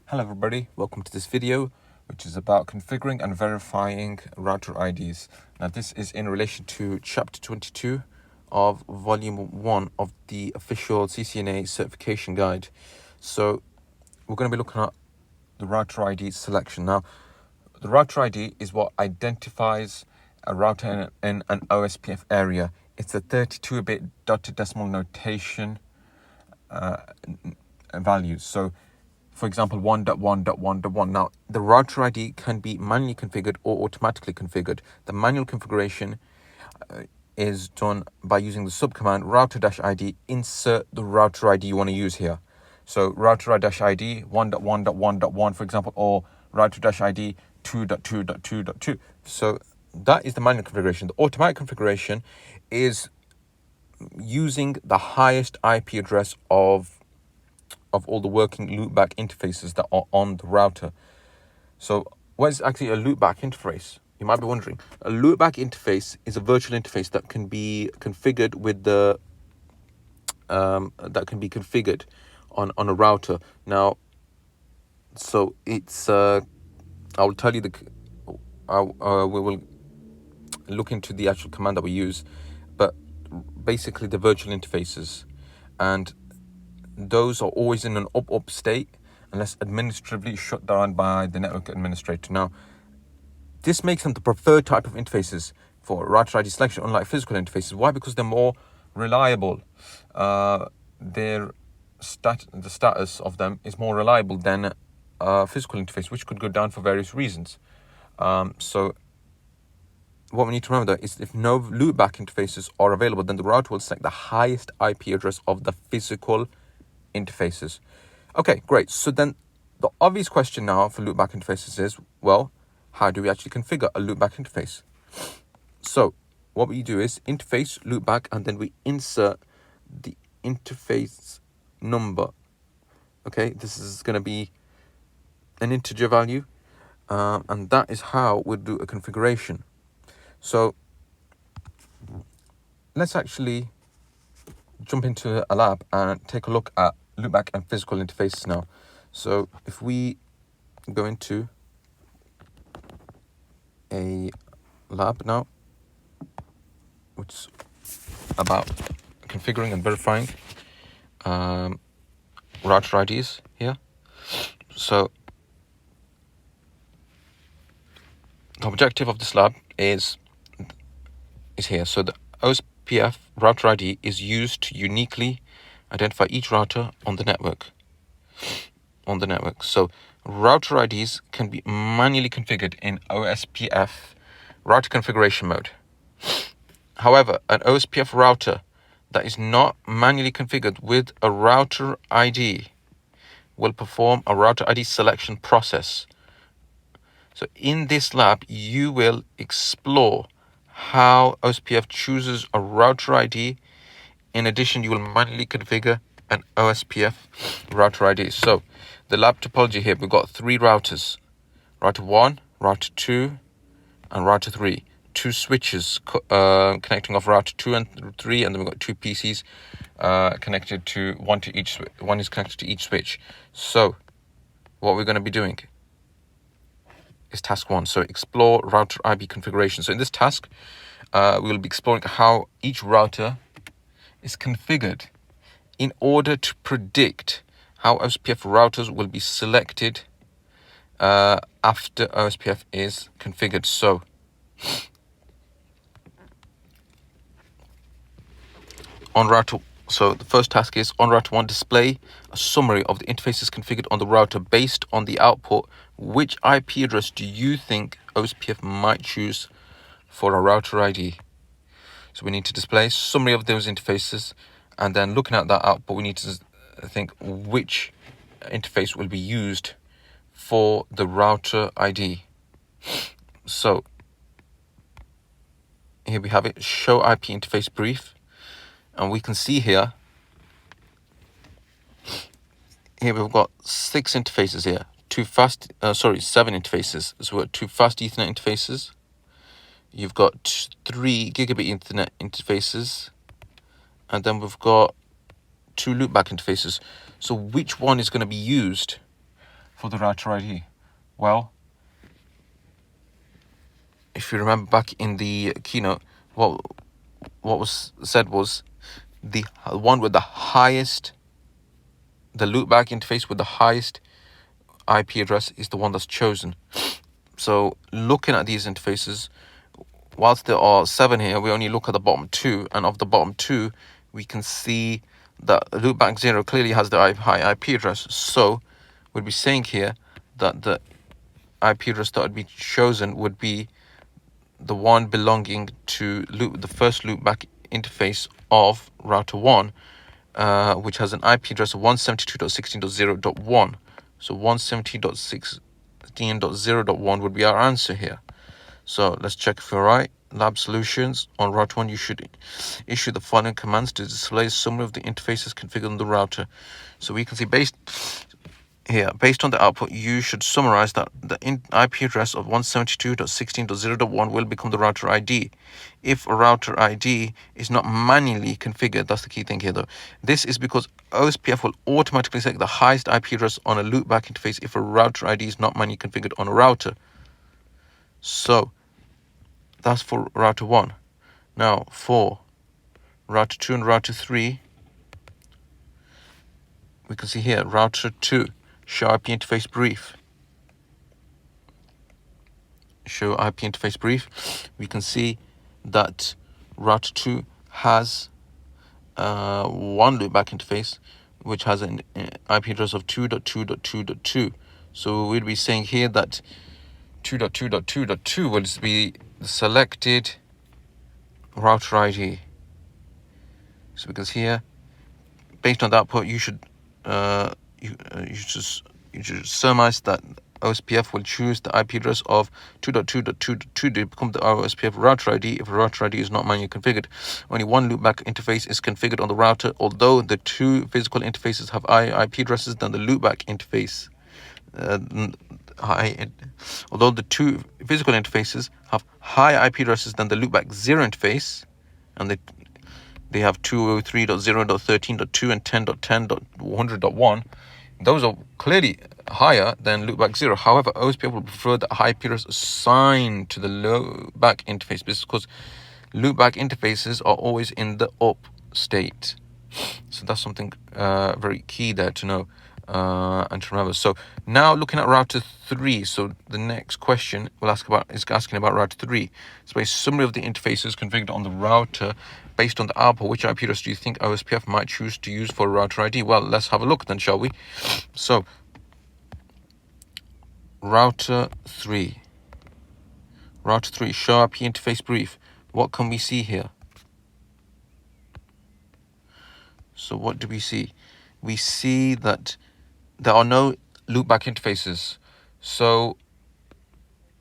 Hello everybody, welcome to this video which is about configuring and verifying router IDs. Now this is in relation to chapter 22 of volume 1 of the official CCNA certification guide. So we're going to be looking at the router ID selection. Now the router ID is what identifies a router in an OSPF area. It's a 32-bit dotted decimal notation values. So for example, 1.1.1.1. Now, the router ID can be manually configured or automatically configured. The manual configuration is done by using the subcommand router-id, insert the router ID you want to use here. So router-id 1.1.1.1, for example, or router-id 2.2.2.2. So that is the manual configuration. The automatic configuration is using the highest IP address of all the working loopback interfaces that are on the router. So what is actually a loopback interface? You might be wondering. A loopback interface is a virtual interface that can be configured with the on a router. Now, so it's I will tell you we will look into the actual command that we use, but basically the virtual interfaces, and those are always in an up state unless administratively shut down by the network administrator. Now, this makes them the preferred type of interfaces for router ID selection, unlike physical interfaces. Why? Because they're more reliable. The status of them is more reliable than a physical interface, which could go down for various reasons. So what we need to remember though is if no loopback interfaces are available, then the router will select the highest IP address of the physical interfaces. Okay, great. So then the obvious question now for loopback interfaces is, well, how do we actually configure a loopback interface? So what we do is interface loopback, and then we insert the interface number. Okay, this is going to be an integer value, and that is how we'll do a configuration. So let's actually jump into a lab and take a look at loopback and physical interfaces now. So if we go into a lab now, which is about configuring and verifying router IDs here. So the objective of this lab is here. So the OSPF router ID is used to uniquely identify each router on the network. So router IDs can be manually configured in OSPF router configuration mode. However, an OSPF router that is not manually configured with a router ID will perform a router ID selection process. So in this lab, you will explore how OSPF chooses a router ID. In addition, you will manually configure an OSPF router ID. So the lab topology here, we've got 3 routers: router 1, router 2, and router 3. 2 switches connecting off router 2 and 3, and then we've got 2 PCs connected to one is connected to each switch. So what we're going to be doing is task 1. So explore router IP configuration. So in this task, we will be exploring how each router is configured in order to predict how OSPF routers will be selected after OSPF is configured. So the first task is on router 1, display a summary of the interfaces configured on the router. Based on the output, which IP address do you think OSPF might choose for a router ID? So we need to display a summary of those interfaces, and then looking at that output, we need to think which interface will be used for the router ID. So here we have it, show IP interface brief, and we can see here we've got 6 interfaces here, 7 interfaces. So we've got 2 fast Ethernet interfaces, you've got 3 gigabit Ethernet interfaces, and then we've got 2 loopback interfaces. So which one is going to be used for the router ID? Well, if you remember back in the keynote, what was said was the one with the highest, the loopback interface with the highest IP address is the one that's chosen. So looking at these interfaces, whilst there are 7 here, we only look at the bottom 2, and of the bottom 2, we can see that loopback 0 clearly has the high IP address. So we'd be saying here that the IP address that would be chosen would be the one belonging to the first loopback interface of router 1, which has an IP address of 172.16.0.1. So 170.16.0.1 would be our answer here. So let's check if we're right. Lab solutions. On router 1, you should issue the following commands to display a summary of the interfaces configured on the router. So we can see based on the output, you should summarize that the IP address of 172.16.0.1 will become the router ID. If a router ID is not manually configured, that's the key thing here though. This is because OSPF will automatically select the highest IP address on a loopback interface if a router ID is not manually configured on a router. So that's for router 1. Now for router 2 and router 3, we can see here router 2, show IP interface brief. Show IP interface brief. We can see that router 2 has one loopback interface which has an IP address of 2.2.2.2. So we'd be saying here that 2.2.2.2 will be the selected router ID. So because here, based on the output, you should surmise that OSPF will choose the IP address of 2.2.2.2 to become the OSPF router ID if a router ID is not manually configured. Only one loopback interface is configured on the router, although the 2 physical interfaces have higher IP addresses than the loopback interface. Although the 2 physical interfaces have higher IP addresses than the loopback 0 interface, and they have 203.0.13.2 and 10.10.100.1. Those are clearly higher than loopback 0. However, OSPF will prefer the high IP address assigned to the loopback interface because loopback interfaces are always in the up state. So that's something very key there to know and to remember. So now looking at router 3, so the next question we'll ask about is asking about router 3. So a summary of the interfaces configured on the router based on the output. Which IP address do you think OSPF might choose to use for a router ID? Well, let's have a look then, shall we? So router 3, show IP interface brief. What can we see here? So what do we see? We see that there are no loopback interfaces. So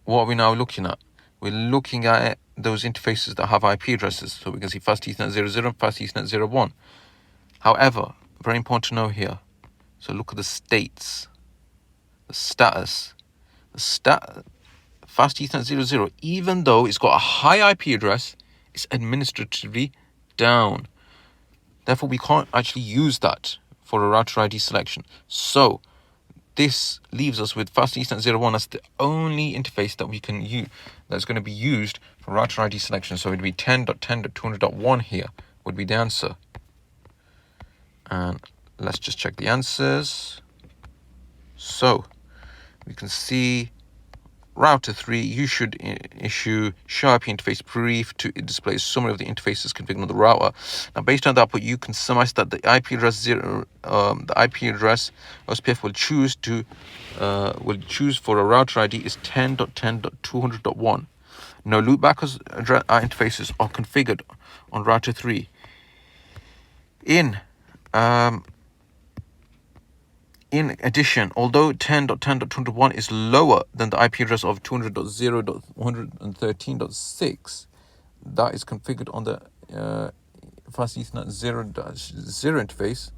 what are we now looking at? We're looking at those interfaces that have IP addresses. So we can see fast Ethernet 00 and fast Ethernet 01. However, very important to know here. So look at the states, the status. Fast Ethernet 00, even though it's got a high IP address, it's administratively down. Therefore, we can't actually use that for a router ID selection. So this leaves us with fast Ethernet 01 as the only interface that we can use that's going to be used for router ID selection. So it would be 10.10.200.1 here would be the answer. And let's just check the answers. So we can see router 3, you should issue show IP interface brief to display a summary of the interfaces configured on the router. Now, based on the output, you can surmise that the IP address OSPF will choose for a router ID is 10.10.200.1. No loopback interfaces are configured on router 3. In addition, although 10.10.201 is lower than the IP address of 200.0.113.6, that is configured on the fast Ethernet 0.0 interface.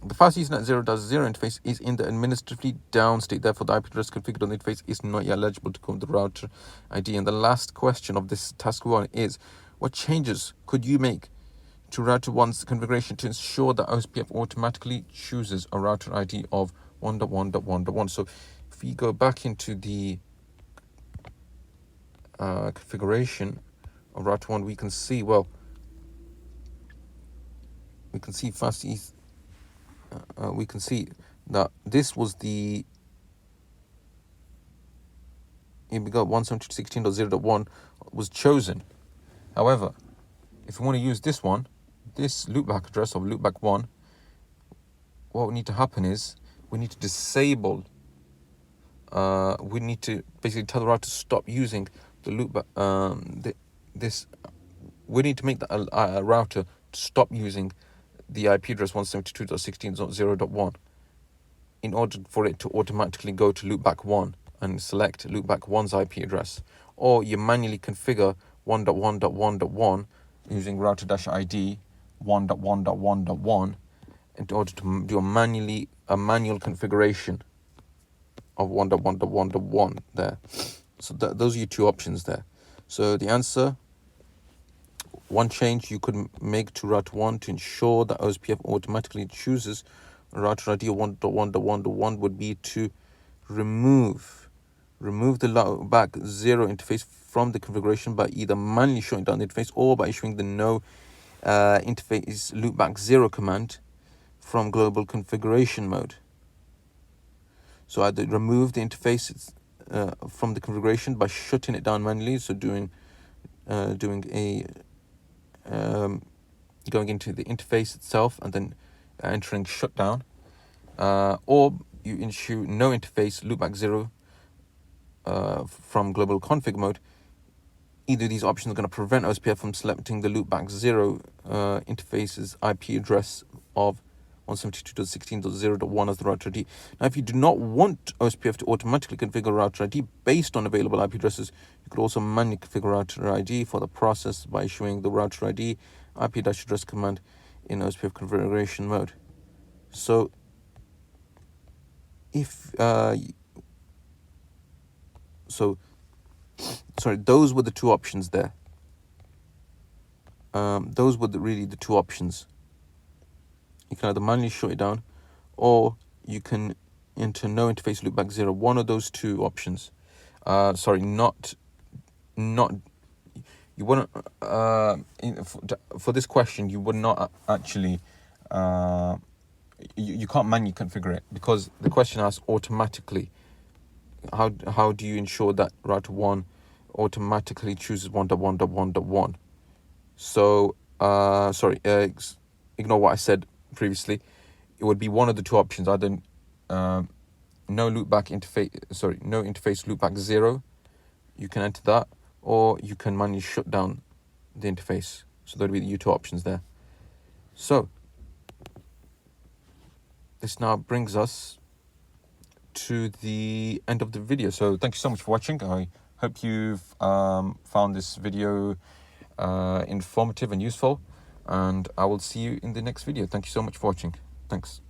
The fast Ethernet 0.0 interface is in the administratively down state. Therefore, the IP address configured on the interface is not yet eligible to come to the router ID. And the last question of this task 1 is, what changes could you make to router 1's configuration to ensure that OSPF automatically chooses a router ID of 1.1.1.1. So if we go back into the configuration of router 1, we can see, well, we can see we can see that this was the, we got 172.16.0.1 was chosen. However, if we want to use this one, this loopback address of loopback 1, what would need to happen is we need to disable, we need to basically tell the router to stop using the loopback, we need to make the router to stop using the IP address 172.16.0.1 in order for it to automatically go to loopback 1 and select loopback 1's IP address. Or you manually configure 1.1.1.1 using router-ID 1.1.1.1 in order to do a manual configuration of 1.1.1.1 there. So those are your two options there. So the answer, one change you could make to router 1 to ensure that OSPF automatically chooses router ID 1.1.1.1 would be to remove the loopback 0 interface from the configuration by either manually shutting down the interface or by issuing the no interface loopback 0 command from global configuration mode. So either remove the interface from the configuration by shutting it down manually, so going into the interface itself and then entering shutdown, or you issue no interface loopback 0 from global config mode. Either of these options are going to prevent OSPF from selecting the loopback 0 interface's IP address of 172.16.0.1 as the router ID. Now, if you do not want OSPF to automatically configure router ID based on available IP addresses, you could also manually configure router ID for the process by issuing the router ID IP-address command in OSPF configuration mode. So, those were the two options there. Those were really the two options. You can either manually shut it down, or you can enter no interface loopback 0. One of those two options. You wouldn't, for this question, you would not actually, you can't manually configure it because the question asks automatically. How do you ensure that router 1 automatically chooses 1.1.1.1? So, ignore what I said previously. It would be one of the two options, either no interface loopback 0, you can enter that, or you can manually shut down the interface. So there'll be the two options there. So this now brings us to the end of the video. So thank you so much for watching. I hope you've found this video informative and useful, and I will see you in the next video. Thank you so much for watching. Thanks.